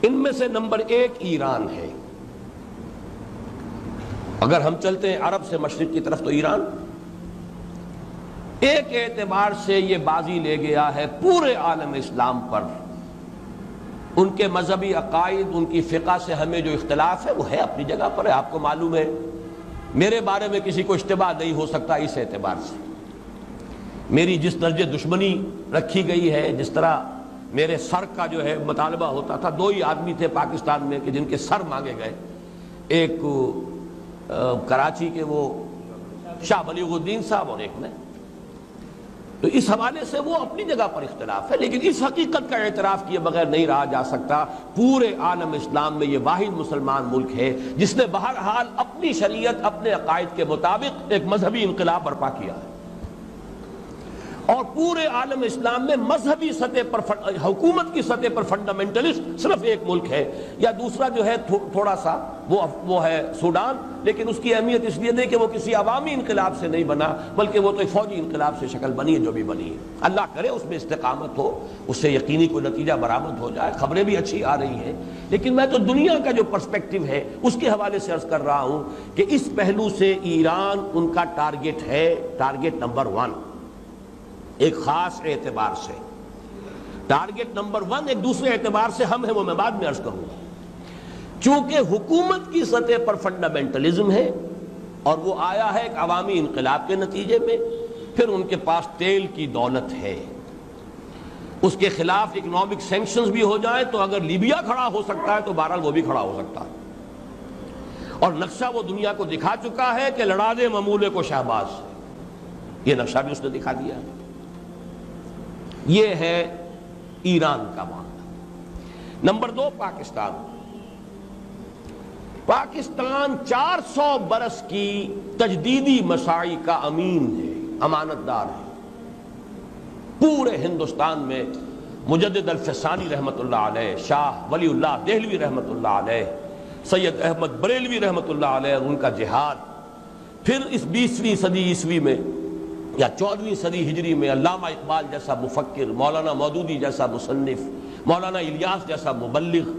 ان میں سے نمبر 1 ایران ہے۔ اگر ہم چلتے ہیں عرب سے مشرق کی طرف تو ایران ایک اعتبار سے یہ بازی لے گیا ہے پورے عالم اسلام پر۔ ان کے مذہبی عقائد، ان کی فقہ سے ہمیں جو اختلاف ہے وہ ہے اپنی جگہ پر ہے۔ آپ کو معلوم ہے میرے بارے میں کسی کو اشتباہ نہیں ہو سکتا اس اعتبار سے۔ میری جس درجے دشمنی رکھی گئی ہے، جس طرح میرے سر کا جو ہے مطالبہ ہوتا تھا، 2 ہی آدمی تھے پاکستان میں کہ جن کے سر مانگے گئے، ایک کراچی کے وہ شاہ بلیغ الدین صاحب اور ایک نے، تو اس حوالے سے وہ اپنی جگہ پر اختلاف ہے، لیکن اس حقیقت کا اعتراف کیے بغیر نہیں رہا جا سکتا پورے عالم اسلام میں یہ واحد مسلمان ملک ہے جس نے بہرحال اپنی شریعت، اپنے عقائد کے مطابق ایک مذہبی انقلاب برپا کیا ہے، اور پورے عالم اسلام میں مذہبی سطح پر حکومت کی سطح پر فنڈامنٹلسٹ صرف ایک ملک ہے، یا دوسرا جو ہے تھوڑا سا وہ ہے سوڈان، لیکن اس کی اہمیت اس لیے نہیں کہ وہ کسی عوامی انقلاب سے نہیں بنا، بلکہ وہ تو ایک فوجی انقلاب سے شکل بنی ہے جو بھی بنی ہے۔ اللہ کرے اس میں استقامت ہو، اس سے یقینی کوئی نتیجہ برآمد ہو جائے۔ خبریں بھی اچھی آ رہی ہیں، لیکن میں تو دنیا کا جو پرسپیکٹو ہے اس کے حوالے سے عرض کر رہا ہوں کہ اس پہلو سے ایران ان کا ٹارگٹ ہے، ٹارگٹ نمبر 1 ایک خاص اعتبار سے۔ ٹارگٹ نمبر 1 ایک دوسرے اعتبار سے ہم ہیں، وہ میں بعد میں عرض کروں گا۔ چونکہ حکومت کی سطح پر فنڈامنٹلزم ہے اور وہ آیا ہے ایک عوامی انقلاب کے نتیجے میں، پھر ان کے پاس تیل کی دولت ہے، اس کے خلاف اکنامک سینکشنز بھی ہو جائیں تو اگر لیبیا کھڑا ہو سکتا ہے تو بہرحال وہ بھی کھڑا ہو سکتا ہے، اور نقشہ وہ دنیا کو دکھا چکا ہے کہ لڑا دے ممولے کو شہباز، یہ نقشہ بھی اس نے دکھا دیا ہے۔ یہ ہے ایران کا معاملہ۔ نمبر 2 پاکستان۔ پاکستان 400 برس کی تجدیدی مساعی کا امین ہے، امانت دار ہے۔ پورے ہندوستان میں مجدد الفسانی رحمت اللہ علیہ، شاہ ولی اللہ دہلوی رحمت اللہ علیہ، سید احمد بریلوی رحمت اللہ علیہ اور ان کا جہاد، پھر اس 20ویں صدی عیسوی میں یا 14ویں صدی ہجری میں علامہ اقبال جیسا مفکر، مولانا مودودی جیسا مصنف، مولانا الیاس جیسا مبلغ،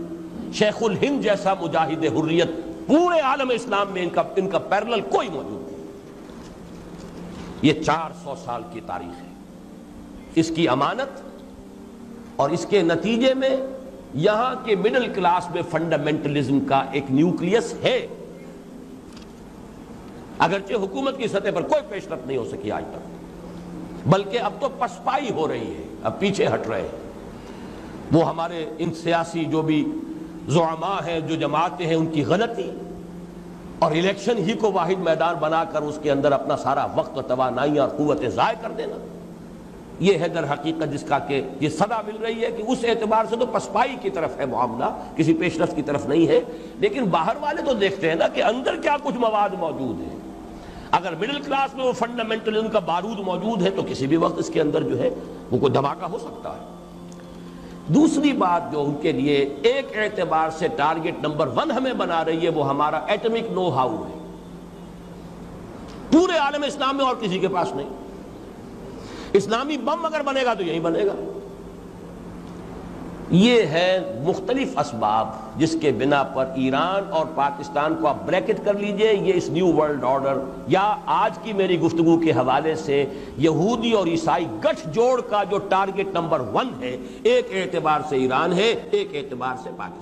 شیخ الہند جیسا مجاہد حریت، پورے عالم اسلام میں ان کا پیرلل کوئی موجود نہیں۔ یہ 400 سال کی تاریخ ہے، اس کی امانت، اور اس کے نتیجے میں یہاں کے مڈل کلاس میں فنڈامنٹلزم کا ایک نیوکلیس ہے، اگرچہ حکومت کی سطح پر کوئی پیش رفت نہیں ہو سکی آج تک، بلکہ اب تو پسپائی ہو رہی ہے، اب پیچھے ہٹ رہے ہیں۔ وہ ہمارے ان سیاسی جو بھی زعماء ہیں، جو جماعتیں ہیں، ان کی غلطی اور الیکشن ہی کو واحد میدان بنا کر اس کے اندر اپنا سارا وقت و توانائی اور قوتیں ضائع کر دینا، یہ ہے در حقیقت جس کا کہ یہ صدا مل رہی ہے کہ اس اعتبار سے تو پسپائی کی طرف ہے معاملہ، کسی پیش رفت کی طرف نہیں ہے۔ لیکن باہر والے تو دیکھتے ہیں نا کہ اندر کیا کچھ مواد موجود ہے۔ اگر مڈل کلاس میں وہ فنڈامنٹلزم کا بارود موجود ہے تو کسی بھی وقت اس کے اندر جو ہے وہ کوئی دھماکہ ہو سکتا ہے۔ دوسری بات جو ان کے لیے ایک اعتبار سے ٹارگٹ نمبر 1 ہمیں بنا رہی ہے، وہ ہمارا ایٹمک نو ہاؤ ہے۔ پورے عالم اسلام میں اور کسی کے پاس نہیں۔ اسلامی بم اگر بنے گا تو یہی بنے گا۔ یہ ہے مختلف اسباب جس کے بنا پر ایران اور پاکستان کو آپ بریکٹ کر لیجئے، یہ اس نیو ورلڈ آرڈر یا آج کی میری گفتگو کے حوالے سے یہودی اور عیسائی گٹھ جوڑ کا جو ٹارگٹ نمبر 1 ہے، ایک اعتبار سے ایران ہے، ایک اعتبار سے پاکستان۔